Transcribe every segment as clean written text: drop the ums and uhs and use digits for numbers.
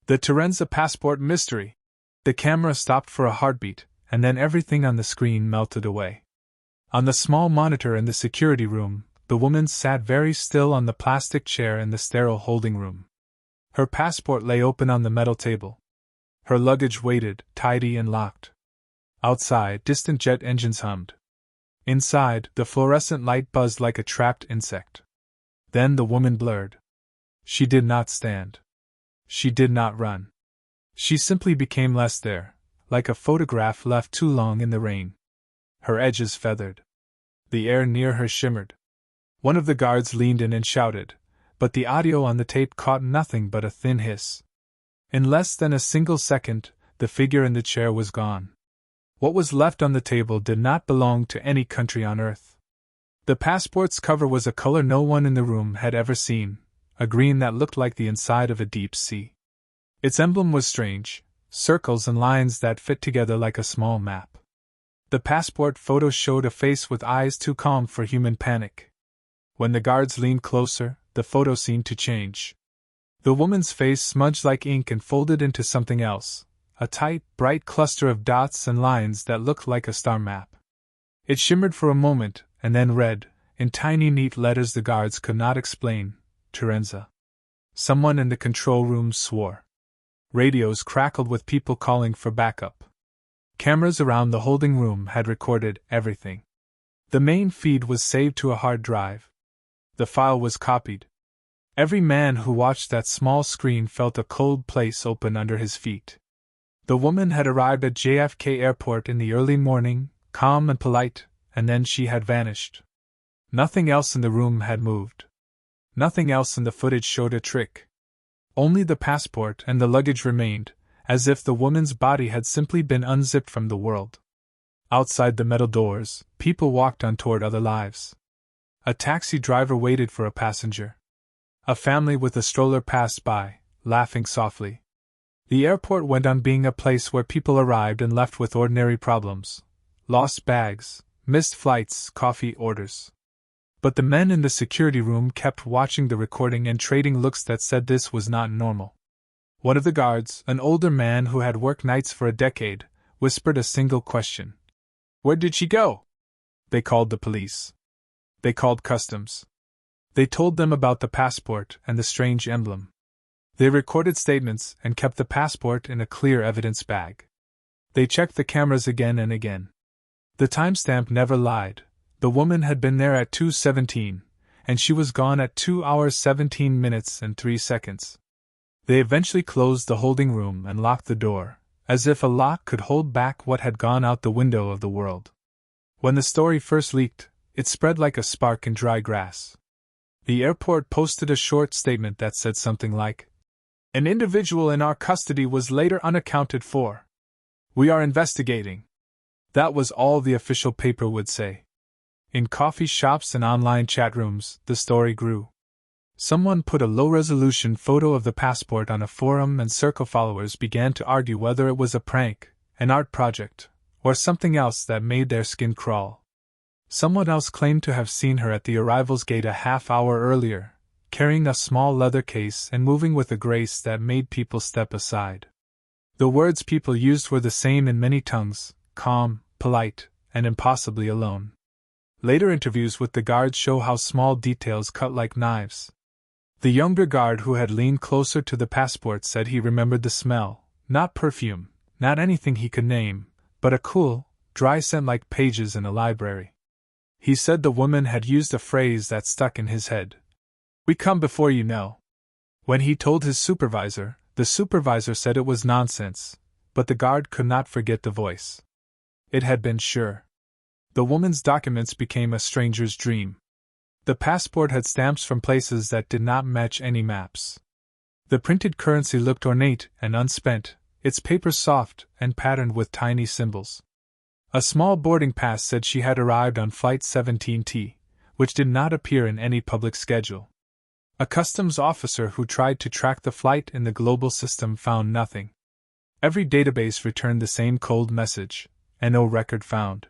The Torenza Passport Mystery. The camera stopped for a heartbeat, and then everything on the screen melted away. On the small monitor in the security room, the woman sat very still on the plastic chair in the sterile holding room. Her passport lay open on the metal table. Her luggage waited, tidy and locked. Outside, distant jet engines hummed. Inside, the fluorescent light buzzed like a trapped insect. Then the woman blurred. She did not stand. She did not run. She simply became less there, like a photograph left too long in the rain. Her edges feathered. The air near her shimmered. One of the guards leaned in and shouted, but the audio on the tape caught nothing but a thin hiss. In less than a single second, the figure in the chair was gone. What was left on the table did not belong to any country on earth. The passport's cover was a color no one in the room had ever seen, a green that looked like the inside of a deep sea. Its emblem was strange, circles and lines that fit together like a small map. The passport photo showed a face with eyes too calm for human panic. When the guards leaned closer, the photo seemed to change. The woman's face smudged like ink and folded into something else, a tight, bright cluster of dots and lines that looked like a star map. It shimmered for a moment, and then read, in tiny neat letters the guards could not explain, Torenza. Someone in the control room swore. Radios crackled with people calling for backup. Cameras around the holding room had recorded everything. The main feed was saved to a hard drive. The file was copied. Every man who watched that small screen felt a cold place open under his feet. The woman had arrived at JFK Airport in the early morning, calm and polite, and then she had vanished. Nothing else in the room had moved. Nothing else in the footage showed a trick. Only the passport and the luggage remained, as if the woman's body had simply been unzipped from the world. Outside the metal doors, people walked on toward other lives. A taxi driver waited for a passenger. A family with a stroller passed by, laughing softly. The airport went on being a place where people arrived and left with ordinary problems. Lost bags, missed flights, coffee orders. But the men in the security room kept watching the recording and trading looks that said this was not normal. One of the guards, an older man who had worked nights for a decade, whispered a single question. "Where did she go?" They called the police. They called customs. They told them about the passport and the strange emblem. They recorded statements and kept the passport in a clear evidence bag. They checked the cameras again and again. The timestamp never lied. The woman had been there at 2:17, and she was gone at 2 hours 17 minutes and 3 seconds. They eventually closed the holding room and locked the door, as if a lock could hold back what had gone out the window of the world. When the story first leaked, it spread like a spark in dry grass. The airport posted a short statement that said something like, "An individual in our custody was later unaccounted for. We are investigating." That was all the official paper would say. In coffee shops and online chat rooms, the story grew. Someone put a low-resolution photo of the passport on a forum and Circle followers began to argue whether it was a prank, an art project, or something else that made their skin crawl. Someone else claimed to have seen her at the arrivals gate a half-hour earlier, carrying a small leather case and moving with a grace that made people step aside. The words people used were the same in many tongues: calm, polite, and impossibly alone. Later interviews with the guards show how small details cut like knives. The younger guard who had leaned closer to the passport said he remembered the smell, not perfume, not anything he could name, but a cool, dry scent like pages in a library. He said the woman had used a phrase that stuck in his head. "We come before you know." When he told his supervisor, the supervisor said it was nonsense, but the guard could not forget the voice. It had been sure. The woman's documents became a stranger's dream. The passport had stamps from places that did not match any maps. The printed currency looked ornate and unspent, its papers soft and patterned with tiny symbols. A small boarding pass said she had arrived on Flight 17T, which did not appear in any public schedule. A customs officer who tried to track the flight in the global system found nothing. Every database returned the same cold message, and no record found.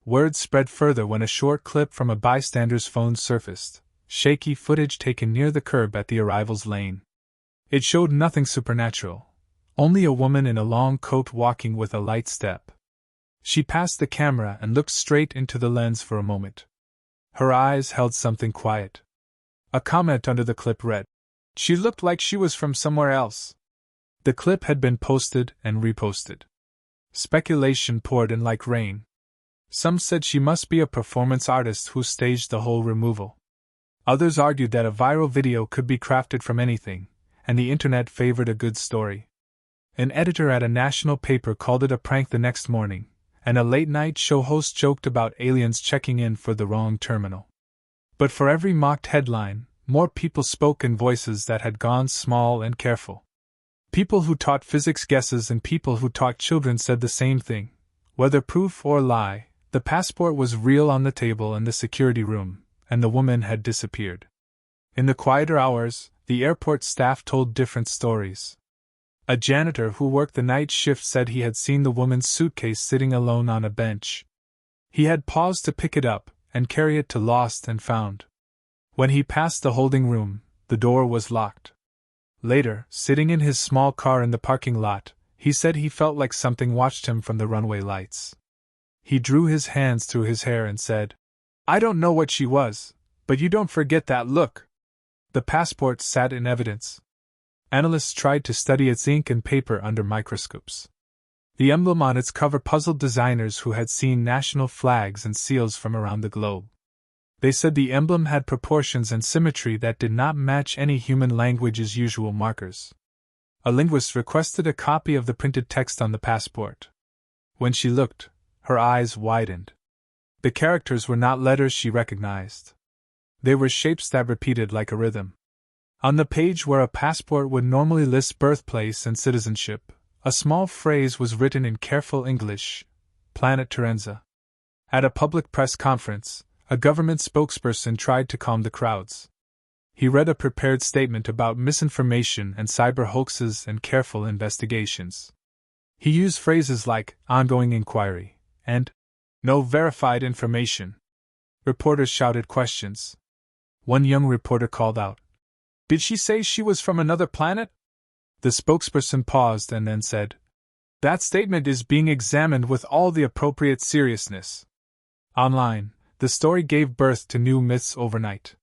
Word spread further when a short clip from a bystander's phone surfaced, shaky footage taken near the curb at the arrivals lane. It showed nothing supernatural, only a woman in a long coat walking with a light step. She passed the camera and looked straight into the lens for a moment. Her eyes held something quiet. A comment under the clip read, "She looked like she was from somewhere else." The clip had been posted and reposted. Speculation poured in like rain. Some said she must be a performance artist who staged the whole removal. Others argued that a viral video could be crafted from anything, and the internet favored a good story. An editor at a national paper called it a prank the next morning, and a late-night show host joked about aliens checking in for the wrong terminal. But for every mocked headline, more people spoke in voices that had gone small and careful. People who taught physics guesses and people who taught children said the same thing. Whether proof or lie, the passport was real on the table in the security room, and the woman had disappeared. In the quieter hours, the airport staff told different stories. A janitor who worked the night shift said he had seen the woman's suitcase sitting alone on a bench. He had paused to pick it up and carry it to Lost and Found. When he passed the holding room, the door was locked. Later, sitting in his small car in the parking lot, he said he felt like something watched him from the runway lights. He drew his hands through his hair and said, "I don't know what she was, but you don't forget that look." The passport sat in evidence. Analysts tried to study its ink and paper under microscopes. The emblem on its cover puzzled designers who had seen national flags and seals from around the globe. They said the emblem had proportions and symmetry that did not match any human language's usual markers. A linguist requested a copy of the printed text on the passport. When she looked, her eyes widened. The characters were not letters she recognized. They were shapes that repeated like a rhythm. On the page where a passport would normally list birthplace and citizenship, a small phrase was written in careful English: Planet Torenza. At a public press conference, a government spokesperson tried to calm the crowds. He read a prepared statement about misinformation and cyber hoaxes and careful investigations. He used phrases like ongoing inquiry and no verified information. Reporters shouted questions. One young reporter called out, "Did she say she was from another planet?" The spokesperson paused and then said, "That statement is being examined with all the appropriate seriousness." Online, the story gave birth to new myths overnight.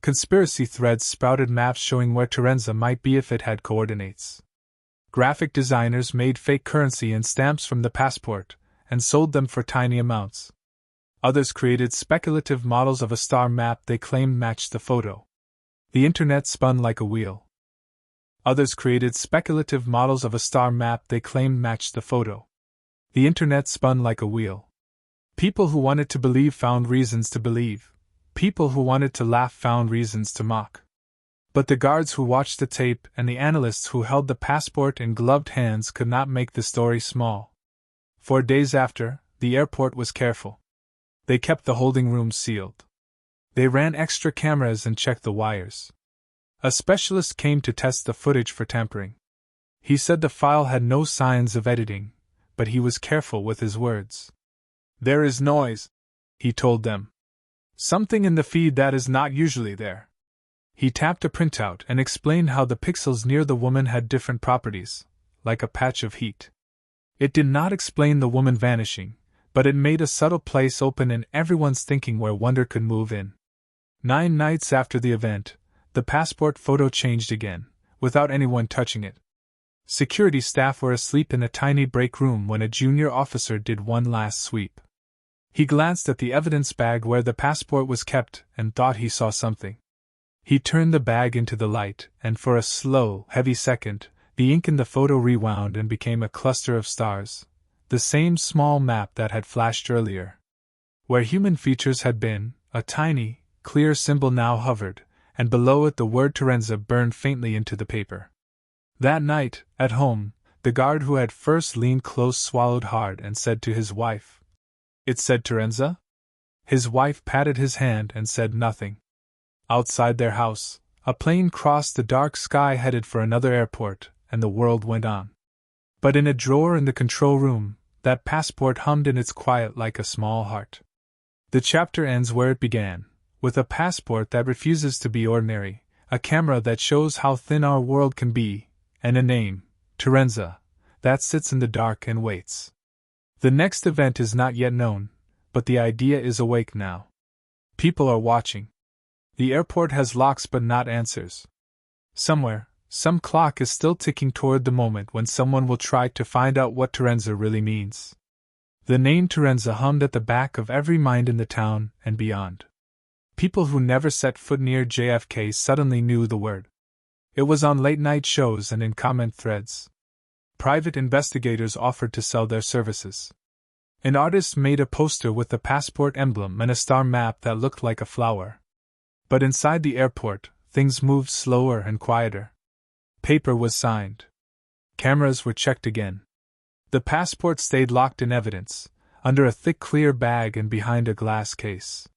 Conspiracy threads sprouted maps showing where Torenza might be if it had coordinates. Graphic designers made fake currency and stamps from the passport, and sold them for tiny amounts. Others created speculative models of a star map they claimed matched the photo. The internet spun like a wheel. Others created speculative models of a star map they claimed matched the photo. The internet spun like a wheel. People who wanted to believe found reasons to believe. People who wanted to laugh found reasons to mock. But the guards who watched the tape and the analysts who held the passport in gloved hands could not make the story small. For days after, the airport was careful. They kept the holding room sealed. They ran extra cameras and checked the wires. A specialist came to test the footage for tampering. He said the file had no signs of editing, but he was careful with his words. "There is noise," he told them. "Something in the feed that is not usually there." He tapped a printout and explained how the pixels near the woman had different properties, like a patch of heat. It did not explain the woman vanishing, but it made a subtle place open in everyone's thinking where wonder could move in. 9 nights after the event, the passport photo changed again, without anyone touching it. Security staff were asleep in a tiny break room when a junior officer did one last sweep. He glanced at the evidence bag where the passport was kept and thought he saw something. He turned the bag into the light, and for a slow, heavy second, the ink in the photo rewound and became a cluster of stars, the same small map that had flashed earlier. Where human features had been, a tiny, clear symbol now hovered, and below it the word Torenza burned faintly into the paper. That night, at home, the guard who had first leaned close swallowed hard and said to his wife, "It said Torenza?" His wife patted his hand and said nothing. Outside their house, a plane crossed the dark sky headed for another airport, and the world went on. But in a drawer in the control room, that passport hummed in its quiet like a small heart. The chapter ends where it began, with a passport that refuses to be ordinary, a camera that shows how thin our world can be, and a name, Torenza, that sits in the dark and waits. The next event is not yet known, but the idea is awake now. People are watching. The airport has locks but not answers. Somewhere, some clock is still ticking toward the moment when someone will try to find out what Torenza really means. The name Torenza hummed at the back of every mind in the town and beyond. People who never set foot near JFK suddenly knew the word. It was on late-night shows and in comment threads. Private investigators offered to sell their services. An artist made a poster with the passport emblem and a star map that looked like a flower. But inside the airport, things moved slower and quieter. Paper was signed. Cameras were checked again. The passport stayed locked in evidence, under a thick clear bag and behind a glass case.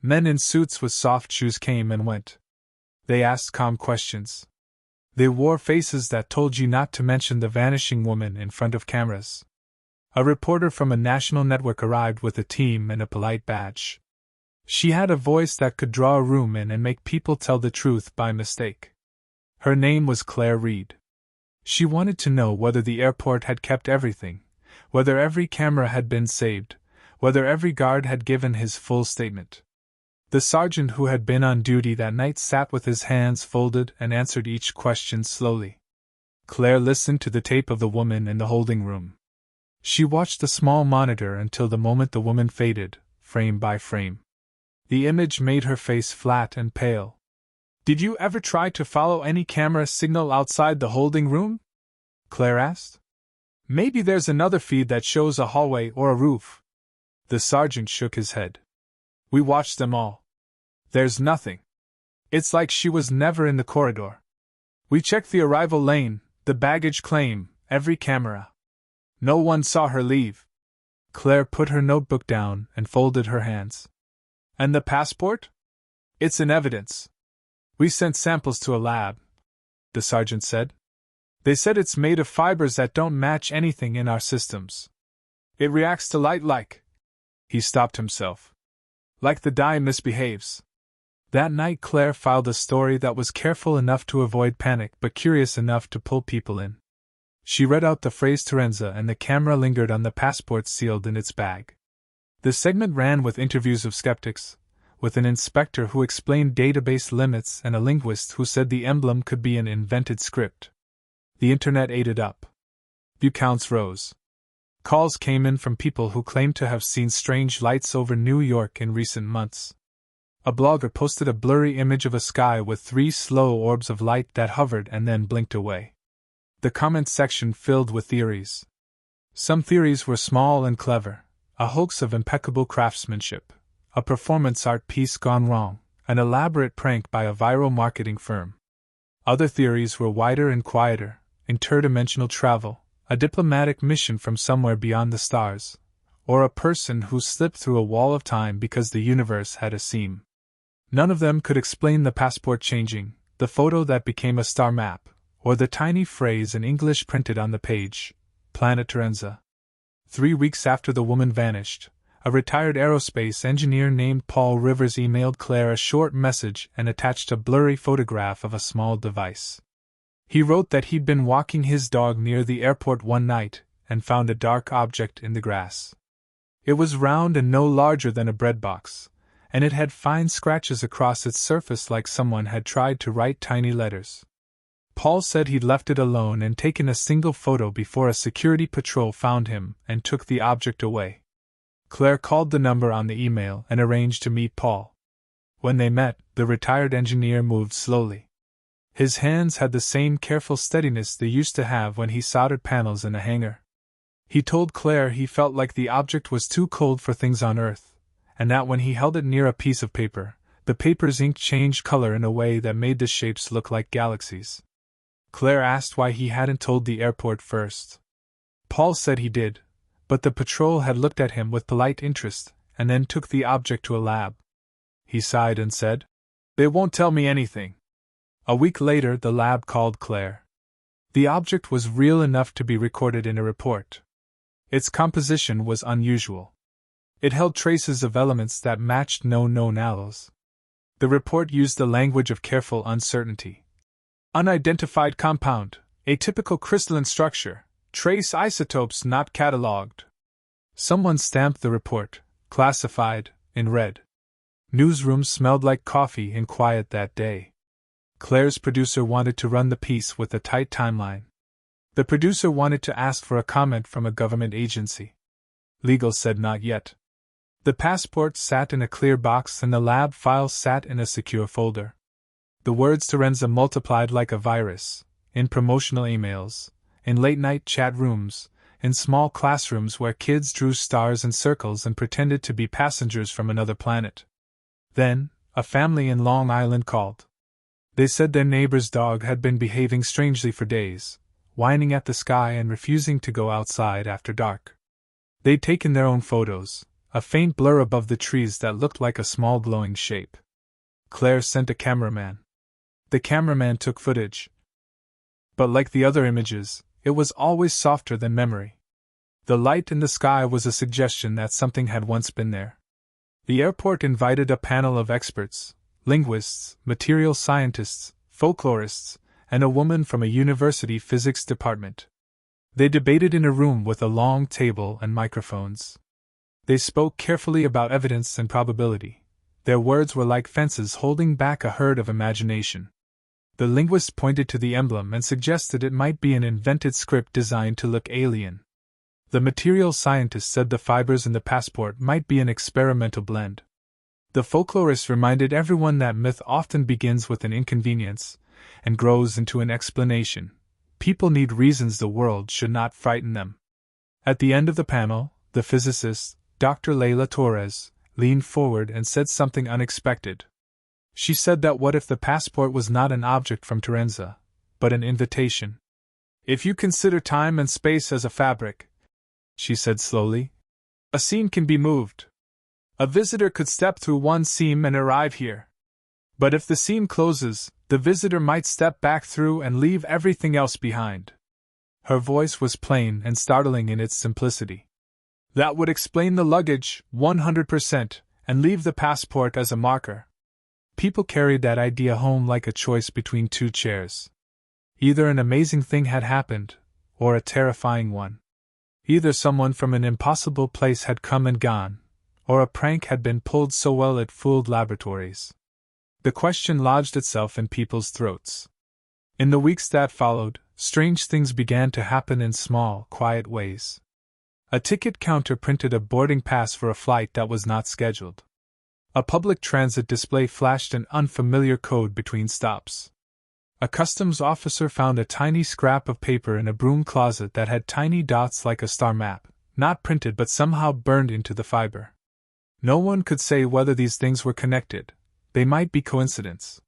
Men in suits with soft shoes came and went. They asked calm questions. They wore faces that told you not to mention the vanishing woman in front of cameras. A reporter from a national network arrived with a team and a polite badge. She had a voice that could draw a room in and make people tell the truth by mistake. Her name was Claire Reed. She wanted to know whether the airport had kept everything, whether every camera had been saved, whether every guard had given his full statement. The sergeant who had been on duty that night sat with his hands folded and answered each question slowly. Claire listened to the tape of the woman in the holding room. She watched the small monitor until the moment the woman faded, frame by frame. The image made her face flat and pale. "Did you ever try to follow any camera signal outside the holding room?" Claire asked. "Maybe there's another feed that shows a hallway or a roof." The sergeant shook his head. "We watched them all. There's nothing. It's like she was never in the corridor. We checked the arrival lane, the baggage claim, every camera. No one saw her leave." Claire put her notebook down and folded her hands. "And the passport? It's in evidence. We sent samples to a lab," the sergeant said. "They said it's made of fibers that don't match anything in our systems. It reacts to light like—" He stopped himself. "Like the dye misbehaves." That night Claire filed a story that was careful enough to avoid panic but curious enough to pull people in. She read out the phrase Torenza and the camera lingered on the passport sealed in its bag. The segment ran with interviews of skeptics, with an inspector who explained database limits and a linguist who said the emblem could be an invented script. The internet ate it up. View counts rose. Calls came in from people who claimed to have seen strange lights over New York in recent months. A blogger posted a blurry image of a sky with 3 slow orbs of light that hovered and then blinked away. The comment section filled with theories. Some theories were small and clever, a hoax of impeccable craftsmanship, a performance art piece gone wrong, an elaborate prank by a viral marketing firm. Other theories were wider and quieter, interdimensional travel, a diplomatic mission from somewhere beyond the stars, or a person who slipped through a wall of time because the universe had a seam. None of them could explain the passport changing, the photo that became a star map, or the tiny phrase in English printed on the page, Planet Torenza. 3 weeks after the woman vanished, a retired aerospace engineer named Paul Rivers emailed Claire a short message and attached a blurry photograph of a small device. He wrote that he'd been walking his dog near the airport one night and found a dark object in the grass. It was round and no larger than a bread box, and it had fine scratches across its surface like someone had tried to write tiny letters. Paul said he'd left it alone and taken a single photo before a security patrol found him and took the object away. Claire called the number on the email and arranged to meet Paul. When they met, the retired engineer moved slowly. His hands had the same careful steadiness they used to have when he soldered panels in a hangar. He told Claire he felt like the object was too cold for things on Earth, and that when he held it near a piece of paper, the paper's ink changed color in a way that made the shapes look like galaxies. Claire asked why he hadn't told the airport first. Paul said he did, but the patrol had looked at him with polite interest and then took the object to a lab. He sighed and said, "They won't tell me anything." A week later, the lab called Claire. The object was real enough to be recorded in a report. Its composition was unusual. It held traces of elements that matched no known alloys. The report used the language of careful uncertainty. Unidentified compound, atypical crystalline structure, trace isotopes not catalogued. Someone stamped the report, classified, in red. Newsrooms smelled like coffee and quiet that day. Claire's producer wanted to run the piece with a tight timeline. The producer wanted to ask for a comment from a government agency. Legal said not yet. The passport sat in a clear box and the lab files sat in a secure folder. The words Torenza multiplied like a virus, in promotional emails, in late-night chat rooms, in small classrooms where kids drew stars and circles and pretended to be passengers from another planet. Then, a family in Long Island called. They said their neighbor's dog had been behaving strangely for days, whining at the sky and refusing to go outside after dark. They'd taken their own photos, a faint blur above the trees that looked like a small glowing shape. Claire sent a cameraman. The cameraman took footage. But like the other images, it was always softer than memory. The light in the sky was a suggestion that something had once been there. The airport invited a panel of experts, linguists, material scientists, folklorists, and a woman from a university physics department. They debated in a room with a long table and microphones. They spoke carefully about evidence and probability. Their words were like fences holding back a herd of imagination. The linguist pointed to the emblem and suggested it might be an invented script designed to look alien. The material scientist said the fibers in the passport might be an experimental blend. The folklorist reminded everyone that myth often begins with an inconvenience and grows into an explanation. People need reasons the world should not frighten them. At the end of the panel, the physicist, Dr. Leila Torres, leaned forward and said something unexpected. She said that what if the passport was not an object from Torenza, but an invitation? If you consider time and space as a fabric, she said slowly, a seam can be moved. A visitor could step through one seam and arrive here. But if the seam closes, the visitor might step back through and leave everything else behind. Her voice was plain and startling in its simplicity. That would explain the luggage, 100%, and leave the passport as a marker. People carried that idea home like a choice between two chairs. Either an amazing thing had happened, or a terrifying one. Either someone from an impossible place had come and gone, or a prank had been pulled so well it fooled laboratories. The question lodged itself in people's throats. In the weeks that followed, strange things began to happen in small, quiet ways. A ticket counter printed a boarding pass for a flight that was not scheduled. A public transit display flashed an unfamiliar code between stops. A customs officer found a tiny scrap of paper in a broom closet that had tiny dots like a star map, not printed but somehow burned into the fiber. No one could say whether these things were connected. They might be coincidence.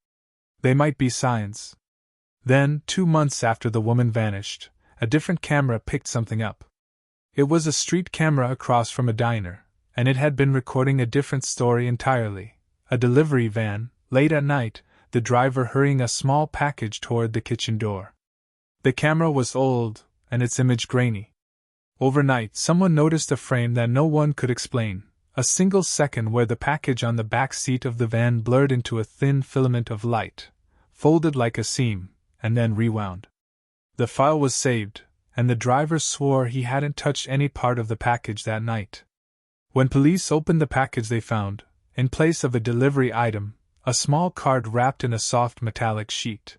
They might be signs. Then, 2 months after the woman vanished, a different camera picked something up. It was a street camera across from a diner, and it had been recording a different story entirely. A delivery van, late at night, the driver hurrying a small package toward the kitchen door. The camera was old, and its image grainy. Overnight, someone noticed a frame that no one could explain, a single second where the package on the back seat of the van blurred into a thin filament of light, folded like a seam, and then rewound. The file was saved, and the driver swore he hadn't touched any part of the package that night. When police opened the package, they found, in place of a delivery item, a small card wrapped in a soft metallic sheet.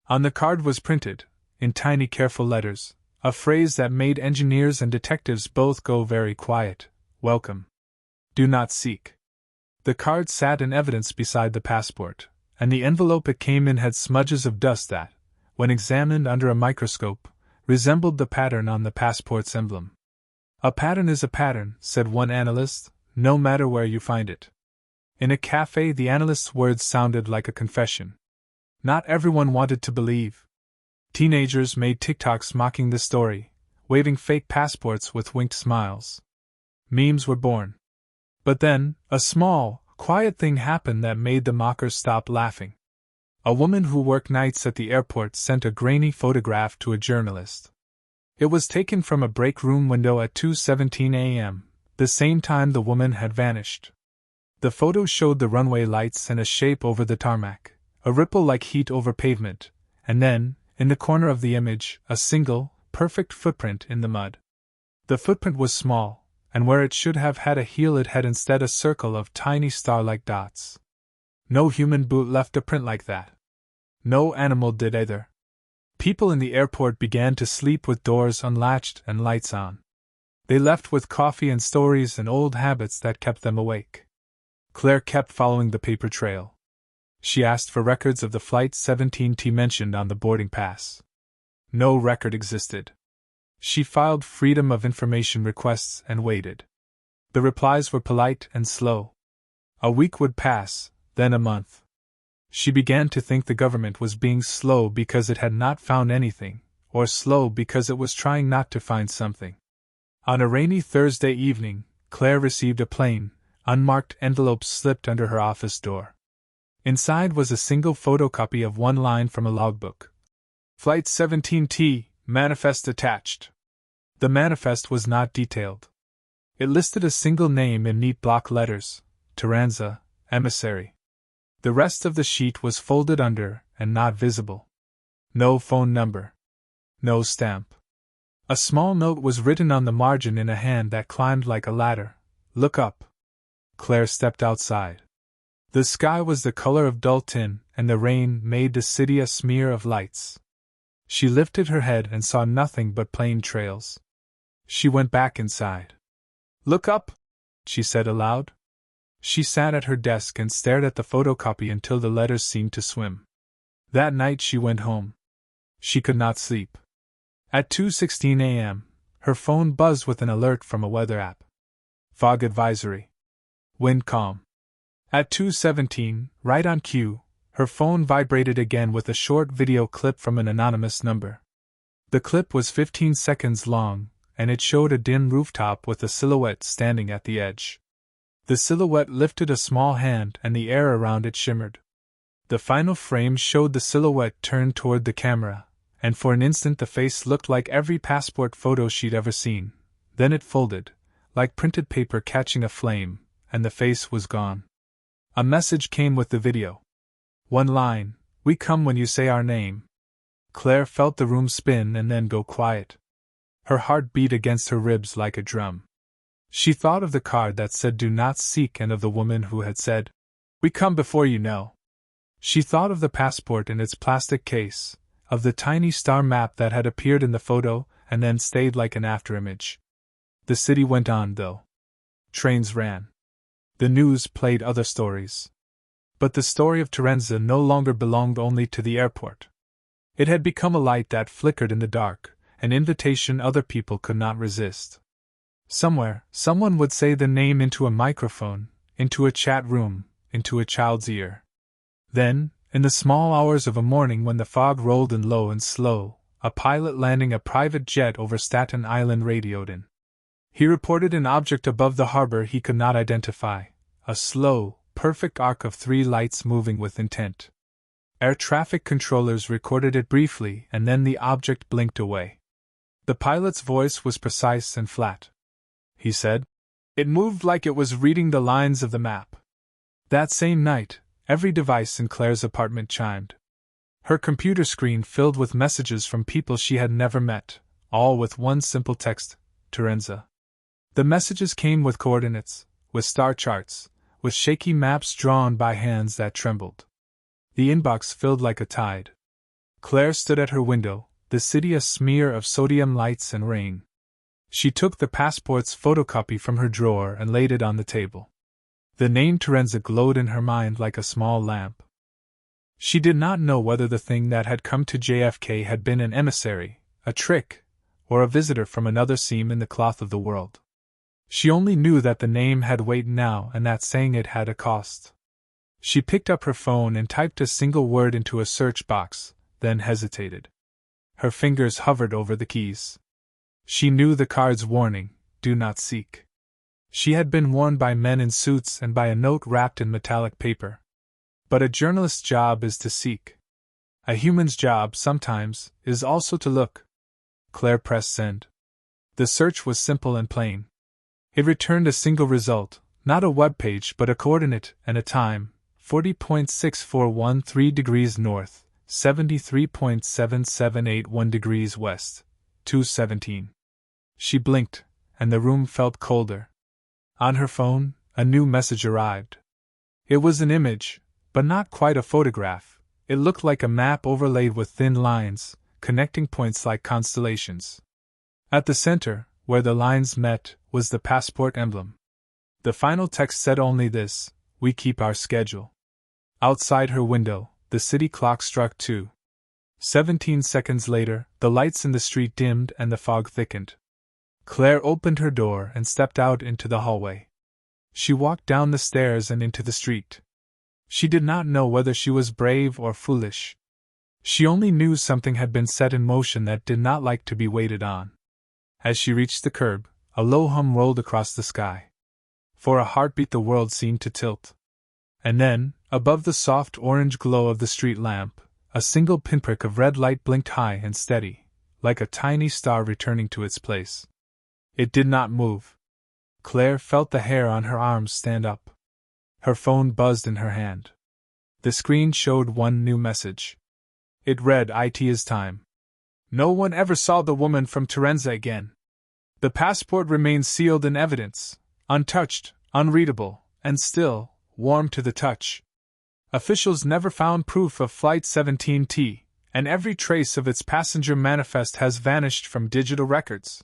On the card was printed, in tiny careful letters, a phrase that made engineers and detectives both go very quiet: "Welcome. Do not seek." The card sat in evidence beside the passport, and the envelope it came in had smudges of dust that, when examined under a microscope, resembled the pattern on the passport's emblem. "A pattern is a pattern," said one analyst, "no matter where you find it." In a cafe, the analyst's words sounded like a confession. Not everyone wanted to believe. Teenagers made TikToks mocking the story, waving fake passports with winked smiles. Memes were born. But then, a small, quiet thing happened that made the mockers stop laughing. A woman who worked nights at the airport sent a grainy photograph to a journalist. It was taken from a break room window at 2:17 a.m., the same time the woman had vanished. The photo showed the runway lights and a shape over the tarmac, a ripple like heat over pavement, and then, in the corner of the image, a single, perfect footprint in the mud. The footprint was small, and where it should have had a heel it had instead a circle of tiny star-like dots. No human boot left a print like that. No animal did either. People in the airport began to sleep with doors unlatched and lights on. They left with coffee and stories and old habits that kept them awake. Claire kept following the paper trail. She asked for records of the Flight 17T mentioned on the boarding pass. No record existed. She filed Freedom of Information requests and waited. The replies were polite and slow. A week would pass, then a month. She began to think the government was being slow because it had not found anything, or slow because it was trying not to find something. On a rainy Thursday evening, Claire received a plain, unmarked envelope slipped under her office door. Inside was a single photocopy of one line from a logbook. Flight 17T, manifest attached. The manifest was not detailed. It listed a single name in neat block letters, Torenza, emissary. The rest of the sheet was folded under and not visible. No phone number. No stamp. A small note was written on the margin in a hand that climbed like a ladder. Look up. Claire stepped outside. The sky was the color of dull tin, and the rain made the city a smear of lights. She lifted her head and saw nothing but plain trails. She went back inside. Look up, she said aloud. She sat at her desk and stared at the photocopy until the letters seemed to swim. That night she went home. She could not sleep. At 2:16 a.m., her phone buzzed with an alert from a weather app. Fog advisory. Wind calm. At 2:17, right on cue, her phone vibrated again with a short video clip from an anonymous number. The clip was 15 seconds long, and it showed a dim rooftop with a silhouette standing at the edge. The silhouette lifted a small hand and the air around it shimmered. The final frame showed the silhouette turned toward the camera, and for an instant the face looked like every passport photo she'd ever seen. Then it folded, like printed paper catching a flame, and the face was gone. A message came with the video. One line, "We come when you say our name." Claire felt the room spin and then go quiet. Her heart beat against her ribs like a drum. She thought of the card that said "Do not seek" and of the woman who had said, "We come before you know." She thought of the passport in its plastic case, of the tiny star map that had appeared in the photo and then stayed like an afterimage. The city went on, though. Trains ran. The news played other stories. But the story of Torenza no longer belonged only to the airport. It had become a light that flickered in the dark, an invitation other people could not resist. Somewhere, someone would say the name into a microphone, into a chat room, into a child's ear. Then, in the small hours of a morning when the fog rolled in low and slow, a pilot landing a private jet over Staten Island radioed in. He reported an object above the harbor he could not identify, a slow, perfect arc of 3 lights moving with intent. Air traffic controllers recorded it briefly and then the object blinked away. The pilot's voice was precise and flat. He said, "It moved like it was reading the lines of the map." That same night, every device in Claire's apartment chimed. Her computer screen filled with messages from people she had never met, all with one simple text, Torenza. The messages came with coordinates, with star charts, with shaky maps drawn by hands that trembled. The inbox filled like a tide. Claire stood at her window, the city a smear of sodium lights and rain. She took the passport's photocopy from her drawer and laid it on the table. The name Torenza glowed in her mind like a small lamp. She did not know whether the thing that had come to JFK had been an emissary, a trick, or a visitor from another seam in the cloth of the world. She only knew that the name had weight now and that saying it had a cost. She picked up her phone and typed a single word into a search box, then hesitated. Her fingers hovered over the keys. She knew the card's warning, "Do not seek." She had been warned by men in suits and by a note wrapped in metallic paper. But a journalist's job is to seek. A human's job, sometimes, is also to look. Claire pressed send. The search was simple and plain. It returned a single result, Not a web page but a coordinate and a time, 40.6413 degrees north, 73.7781 degrees west, 2:17. She blinked, and the room felt colder. On her phone, a new message arrived. It was an image, but not quite a photograph. It looked like a map overlaid with thin lines, connecting points like constellations. At the center, where the lines met, was the passport emblem. The final text said only this: "We keep our schedule." Outside her window, the city clock struck 2. 17 seconds later, the lights in the street dimmed and the fog thickened. Claire opened her door and stepped out into the hallway. She walked down the stairs and into the street. She did not know whether she was brave or foolish. She only knew something had been set in motion that did not like to be waited on. As she reached the curb, a low hum rolled across the sky. For a heartbeat the world seemed to tilt. And then, above the soft orange glow of the street lamp, a single pinprick of red light blinked high and steady, like a tiny star returning to its place. It did not move. Claire felt the hair on her arms stand up. Her phone buzzed in her hand. The screen showed one new message. It read, "It is time. No one ever saw the woman from Torenza again. The passport remains sealed in evidence, untouched, unreadable, and still, warm to the touch. Officials never found proof of Flight 17T, and every trace of its passenger manifest has vanished from digital records.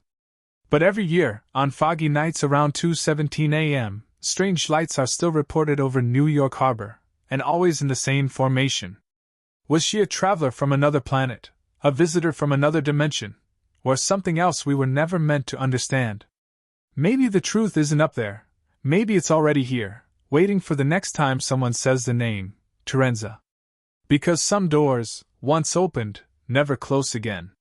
But every year, on foggy nights around 2:17 a.m., strange lights are still reported over New York Harbor, and always in the same formation. Was she a traveler from another planet, a visitor from another dimension, or something else we were never meant to understand? Maybe the truth isn't up there. Maybe it's already here, waiting for the next time someone says the name, Torenza. Because some doors, once opened, never close again."